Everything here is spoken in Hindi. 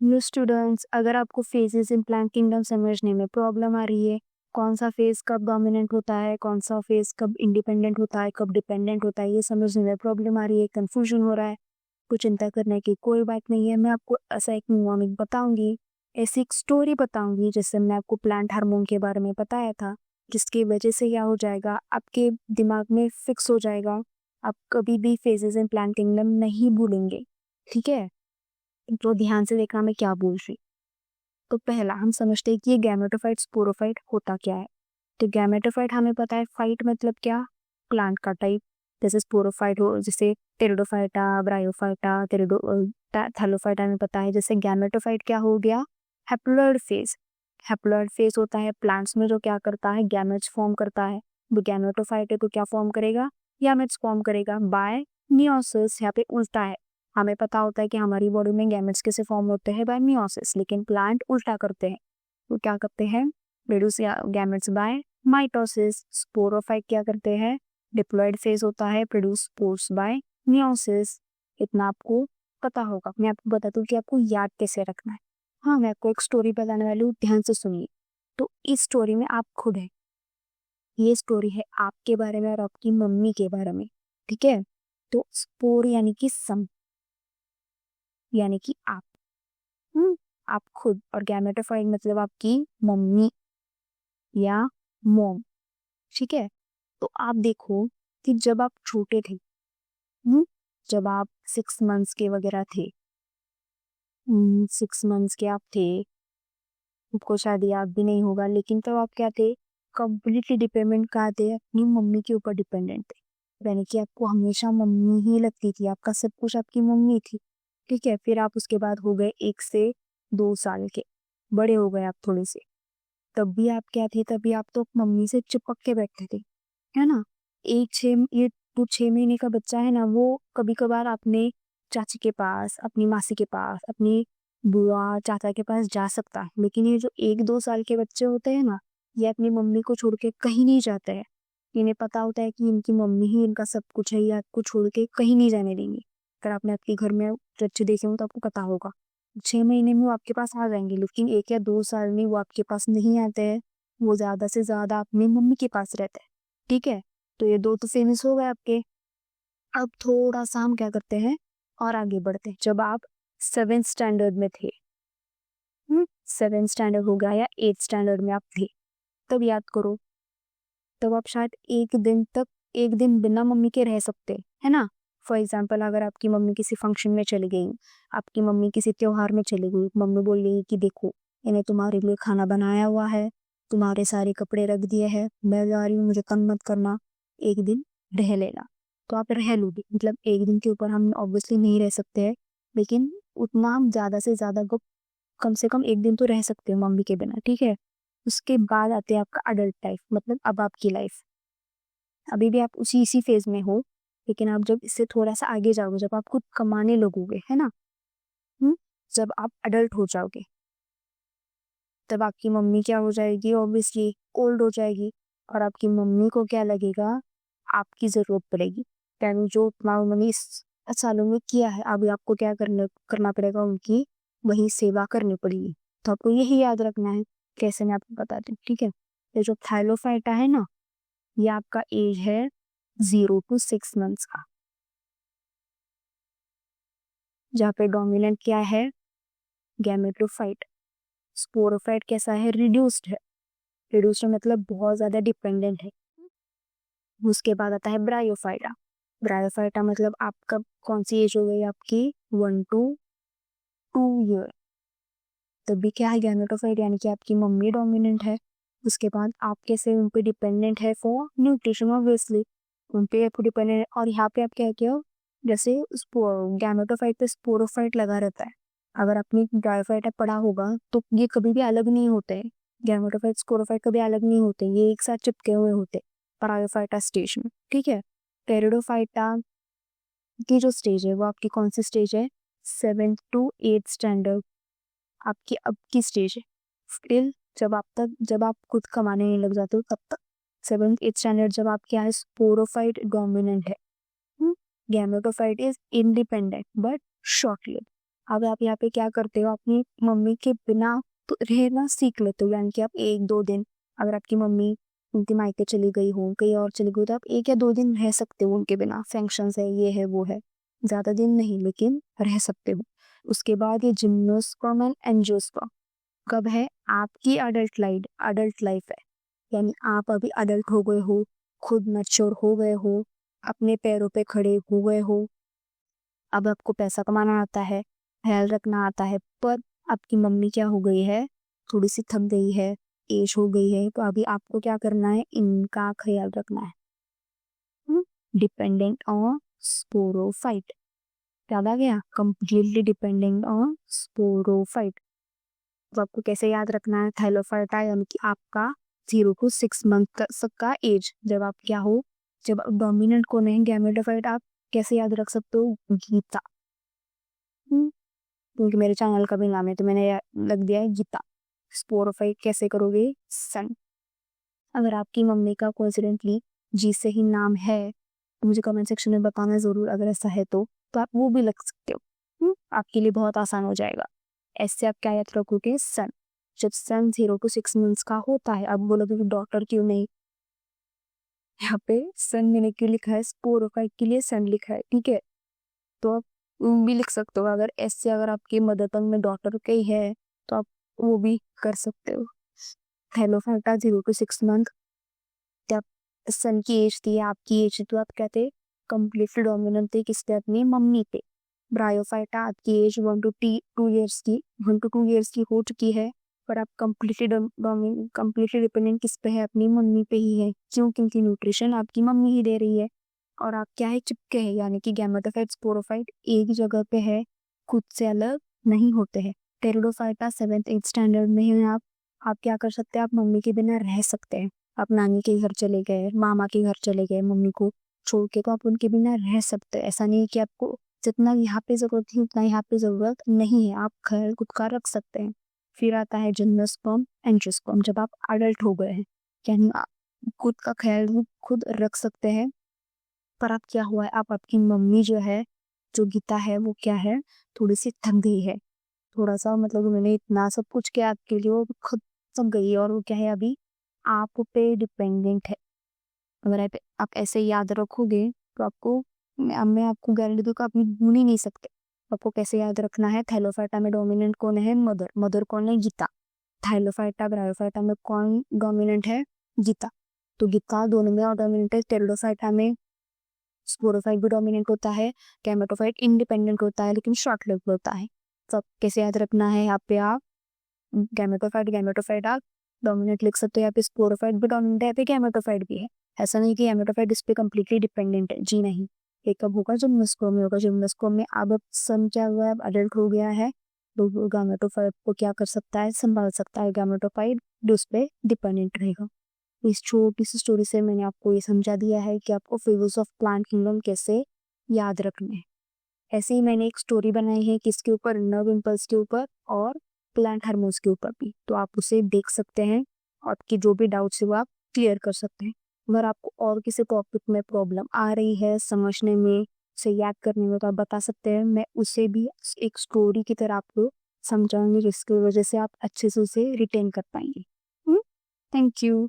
न्यू स्टूडेंट्स, अगर आपको फेजेस इन प्लांट किंगडम समझने में प्रॉब्लम आ रही है, कौन सा फेज कब डोमिनेंट होता है, कौन सा फेज कब इंडिपेंडेंट होता है, कब डिपेंडेंट होता है, ये समझने में प्रॉब्लम आ रही है, कंफ्यूजन हो रहा है, तो चिंता करने की कोई बात नहीं है। मैं आपको ऐसा एक न्यूमोनिक बताऊंगी, ऐसी एक स्टोरी बताऊंगी जिससे मैंने आपको प्लांट हार्मोन के बारे में बताया था, जिसकी वजह से क्या हो जाएगा, आपके दिमाग में फिक्स हो जाएगा, आप कभी भी फेजेस इन प्लांट किंगडम नहीं भूलेंगे। ठीक है, तो ध्यान से देखना मैं क्या बोल रही। तो पहला हम समझते हैं कि ये गैमेटोफाइट स्पोरोफाइट होता क्या है। तो गैमेटोफाइट हमें पता है, फाइट मतलब क्या, प्लांट का टाइप। जैसे स्पोरोफाइट हो, जैसे टेरिडोफाइटा, ब्रायोफाइटा, थैलोफाइटा हमें पता है। जैसे गैमेटोफाइट क्या हो गया, हैप्लॉइड फेज। हैप्लॉइड फेज होता है प्लांट्स में, जो क्या करता है, गैमेट्स फॉर्म करता है। वो गैमेटोफाइट है तो क्या फॉर्म करेगा, गैमेट्स फॉर्म करेगा बाय मियोसिस। यहाँ पे उल्टा है, हमें पता होता है कि हमारी बॉडी में गैमेट्स कैसे फॉर्म होते हैं, बाय मियोसिस, लेकिन प्लांट उल्टा करते हैं। वो क्या करते हैं, produce gametes by mitosis. Sporophyte क्या करते हैं, डिप्लॉयड फेज होता है, प्रोड्यूस स्पोर्स बाय मियोसिस। इतना आपको पता होगा। मैं आपको बता दूं कि आपको याद कैसे रखना है। हाँ, मैं आपको एक स्टोरी बताने वाली हूँ, ध्यान से सुनिए। तो इस स्टोरी में आप खुद हैं, ये स्टोरी है आपके बारे में और आपकी मम्मी के बारे में। ठीक है, तो स्पोर यानी कि सम, यानी कि आप, आप खुद, और गैमेटोफाइट मतलब आपकी मम्मी या मॉम। ठीक है, तो आप देखो कि जब आप छोटे थे, जब आप 6 मंथ्स के वगैरह थे, 6 मंथ्स के आप थे, आपको शायद याद भी नहीं होगा, लेकिन तब आप क्या थे, कंप्लीटली डिपेंडेंट कहाँ थे, अपनी मम्मी के ऊपर डिपेंडेंट थे। यानी कि आपको हमेशा मम्मी ही लगती थी, आपका सब कुछ आपकी मम्मी थी। ठीक है, फिर आप उसके बाद हो गए 1 से 2 साल के, बड़े हो गए आप थोड़े से, तब भी आप क्या थे, तभी आप तो मम्मी से चिपक के बैठते थे, है ना। ये जो 6 महीने का बच्चा है ना, वो कभी कभार अपने चाची के पास, अपनी मासी के पास, अपनी बुआ चाचा के पास जा सकता है, लेकिन ये जो 1-2 साल के बच्चे होते हैं ना, ये अपनी मम्मी को छोड़ के कहीं नहीं जाते हैं। इन्हें पता होता है कि इनकी मम्मी ही इनका सब कुछ है, ये आपको छोड़ के कहीं नहीं जाने देंगे। अगर आपने आपके घर में बच्चे देखे हो तो आपको पता होगा, 6 महीने में वो आपके पास आ जाएंगे, लेकिन 1 या 2 साल में वो आपके पास नहीं आते हैं। वो ज्यादा से ज्यादा अपनी मम्मी के पास रहते हैं। ठीक है, तो ये दो तो फेमस हो गए आपके। अब थोड़ा सा हम क्या करते हैं और आगे बढ़ते हैं। जब आप 7th स्टैंडर्ड में थे, 7th स्टैंडर्ड हो गया या 8th स्टैंडर्ड में आप थे, तब याद करो, तब आप शायद एक दिन बिना मम्मी के रह सकते, है ना। फॉर एग्जाम्पल, अगर आपकी मम्मी किसी फंक्शन में चली गई, आपकी मम्मी किसी त्योहार में चली गई, मम्मी बोल रही कि देखो, इन्हें तुम्हारे लिए खाना बनाया हुआ है, तुम्हारे सारे कपड़े रख दिए हैं, मैं जा रही हूँ, मुझे तंग मत करना, एक दिन रह लेना। तो आप रह लोगे, मतलब एक दिन के ऊपर हम ऑब्वियसली नहीं रह सकते हैं, लेकिन उतना हम ज्यादा से ज्यादा कम से कम एक दिन तो रह सकते हो मम्मी के बिना। ठीक है, उसके बाद आते हैं आपका अडल्ट लाइफ, मतलब अब आपकी लाइफ। अभी भी आप उसी इसी फेज में हो, लेकिन आप जब इससे थोड़ा सा आगे जाओगे, जब आप खुद कमाने लगोगे, है ना, हम्म जब आप अडल्ट हो जाओगे, तब आपकी मम्मी क्या हो जाएगी, ऑब्वियसली ओल्ड हो जाएगी, और आपकी मम्मी को क्या लगेगा, आपकी जरूरत पड़ेगी। यानी जो तुम्हारी उन्होंने इस सालों में किया है, अभी आपको क्या करना पड़ेगा, उनकी वही सेवा करनी पड़ेगी। तो आपको यही याद रखना है। कैसे, मैं आपको बताती हूँ। ठीक है, ये जो थाइलोफाइटा है ना, ये आपका एज है 0 to 6 मंथ्स का, जहाँ पे डोमिनेंट क्या है, गैमेटोफाइट। स्पोरोफाइट कैसा है, रिड्यूस्ड है। रिड्यूस्ड मतलब बहुत ज्यादा डिपेंडेंट है। उसके बाद आता है ब्रायोफाइटा। ब्रायोफाइटा मतलब आपका कौन सी एज हो गई आपकी, 1 to 2 ईयर। तभी क्या है, गैमेटोफाइट, यानी कि आपकी मम्मी डोमिनेंट है। उसके बाद आप कैसे उन पे डिपेंडेंट है फॉर न्यूट्रिशन, ऑब्वियसली उन पे आपको डिपेंडेंट है। और यहाँ पे आप क्या कहते हो, जैसे गैमेटोफाइट पे स्पोरोफाइट लगा रहता है, अगर आपने ब्रायोफाइटा पढ़ा होगा तो ये कभी भी अलग नहीं होते हैं। गैमेटोफाइट स्पोरोफाइट कभी अलग नहीं होते, ये एक साथ चिपके हुए होते ब्रायोफाइटा स्टेज में। ठीक है, टेरिडोफाइटा की जो स्टेज है वो आपकी कौन सी स्टेज है, 7th to 8th स्टैंडर्ड आपकी अब की स्टेज है। स्टिल जब आप खुद कमाने नहीं लग जाते हो तब तक। 7th 8th स्टैंडर्ड जब आप क्या है, स्पोरोफाइट डोमिनेंट है, gametophyte is independent but short lived. अब आप यहाँ पे क्या करते हो, अपनी मम्मी के बिना तो रहना सीख लेते हो, यानी कि आप 1-2 दिन, अगर आपकी मम्मी उनके मायके चली गई हो, कहीं और चली गई हो, तो आप 1 या 2 दिन रह सकते हो उनके बिना। फंक्शंस है, ये है, वो है, ज़्यादा दिन नहीं, लेकिन रह सकते हो। उसके बाद ये जिम्नोस्पर्म एंड एंजियोस्पर्म कब है, आपकी अडल्ट लाइफ है, यानी आप अभी अडल्ट हो गए हो, खुद मैच्योर हो गए हो, अपने पैरों पे खड़े हो गए हो, अब आपको पैसा कमाना आता है, ख्याल रखना आता है, पर आपकी मम्मी क्या हो गई है, थोड़ी सी थक गई है, एज हो गई है, तो अभी आपको क्या करना है, इनका ख्याल रखना है। डिपेंडेंट ऑन स्पोरोफाइट, याद आ गया, कंप्लीटली डिपेंडेंट ऑन स्पोरोफाइट। तो आपको कैसे याद रखना है, थाइलोफाइटा, यानी कि आपका 0 to 6 मंथ तक का एज, जब आप क्या हो, जब डोमिनेंट को नहीं, गैमेटोफाइट आप कैसे याद रख सकते हो, गीता। क्योंकि मेरे चैनल का भी नाम है तो मैंने लग दिया है गीता। स्पोरोफाइट कैसे करोगे, सन। अगर आपकी मम्मी का कोइंसिडेंटली जी से ही नाम है तो मुझे कमेंट सेक्शन में बताना ज़रूर, अगर ऐसा है तो आप वो भी लिख सकते हो। आपके लिए बहुत आसान हो जाएगा। ऐसे आप क्या याद रखोगे, सन। जब सन 0 to 6 मंथ्स का होता है, अब बोलोगे कि डॉक्टर क्यों नहीं, यहाँ पे सन मैंने क्यों लिखा है, स्पोरोफाइट के लिए सन लिखा है, ठीक है। तो आप भी लिख सकते हो, अगर ऐसे अगर आपके मदर टंग में डॉटर के ही है तो आप वो भी कर सकते हो। थैलोफाइटा 0 to 6 मंथ, जब सन की एज थी, आपकी एज थी, तो आप कहते कंप्लीटली डोमिनेंट थे किस पे, अपनी मम्मी पे। ब्रायोफाइटा आपकी एज 1 to 2 years की, 1 to 2 years की हो चुकी है, पर आप कंप्लीटली डिपेंडेंट किस पे है, अपनी मम्मी पे ही है। क्यों, क्योंकि न्यूट्रिशन आपकी मम्मी ही दे रही है, और आप क्या है, चिपके हैं, यानी कि गैमेटोफाइट स्पोरोफाइट एक जगह पे है, खुद से अलग नहीं होते हैं। टेरिडोफाइटा 7th-8th स्टैंडर्ड में है आप क्या कर सकते हैं, आप मम्मी के बिना रह सकते हैं। आप नानी के घर चले गए, मामा के घर चले गए, मम्मी को छोड़ के, तो आप उनके बिना रह सकते हैं। ऐसा नहीं है कि आपको जितना यहाँ पे जरूरत थी उतना यहाँ पे जरूरत नहीं है, आप ख्याल खुद का रख सकते हैं। फिर आता है जिम्नोस्पर्म एंजियोस्पर्म, जब आप अडल्ट हो गए हैं, यानी आप खुद का ख्याल खुद रख सकते हैं। पर अब क्या हुआ है, आप आपकी मम्मी जो है, जो गीता है, वो क्या है, थोड़ी सी थक गई है, थोड़ा सा, मतलब उन्होंने इतना सब कुछ किया आपके लिए, वो खुद थक गई है, और वो क्या है, अभी आप पे डिपेंडेंट है। अगर आप ऐसे याद रखोगे तो आपको, मैं आपको गारंटी दूँ कि आप भूल ही नहीं सकते। आपको कैसे याद रखना है, थैलोफाइटा में डोमिनेंट कौन है, मदर कौन है, गीता। थाइलोफाइटा ब्रायोफाइटा में कौन डोमिनेंट है, गीता। तो गीता दोनों में डोमिनेंट है। टेरिडोफाइटा में स्पोरोफाइट भी डोमिनेंट होता है, गैमेटोफाइट इंडिपेंडेंट होता है, लेकिन शॉर्ट लिव्ड होता है। तो कैसे याद रखना है, यहाँ पे आप गैमेटोफाइट आप डोमिनेंट लिख सकते हो, यहाँ पे स्पोरोफाइट भी डोमिनेंट है, यहाँ पे गैमेटोफाइट भी है। ऐसा नहीं कि गैमेटोफाइट इस पे कंप्लीटली डिपेंडेंट है, जी नहीं। ये कब होगा, जब जिम्नोस्पर्म में होगा। जिम्नोस्पर्म में अब सन क्या हुआ है, अब अडल्ट हो गया है, तो गैमेटोफाइट को क्या कर सकता है, संभाल सकता है। गैमेटोफाइट उस पे डिपेंडेंट रहेगा। इस छोटी सी स्टोरी से मैंने आपको ये समझा दिया है कि आपको फेजेस ऑफ प्लांट किंगडम कैसे याद रखने हैं। ऐसे ही मैंने एक स्टोरी बनाई है किसके ऊपर, नर्व इम्पल्स के ऊपर और प्लांट हार्मोन्स के ऊपर भी, तो आप उसे देख सकते हैं, और आपकी जो भी डाउट्स है वो आप क्लियर कर सकते हैं। अगर आपको और किसी टॉपिक में प्रॉब्लम आ रही है समझने में, उसे याद करने में, तो आप बता सकते हैं, मैं उसे भी एक स्टोरी की तरह आपको समझाऊंगी, जिसकी वजह से आप अच्छे से उसे रिटेन कर पाएंगे। Thank you.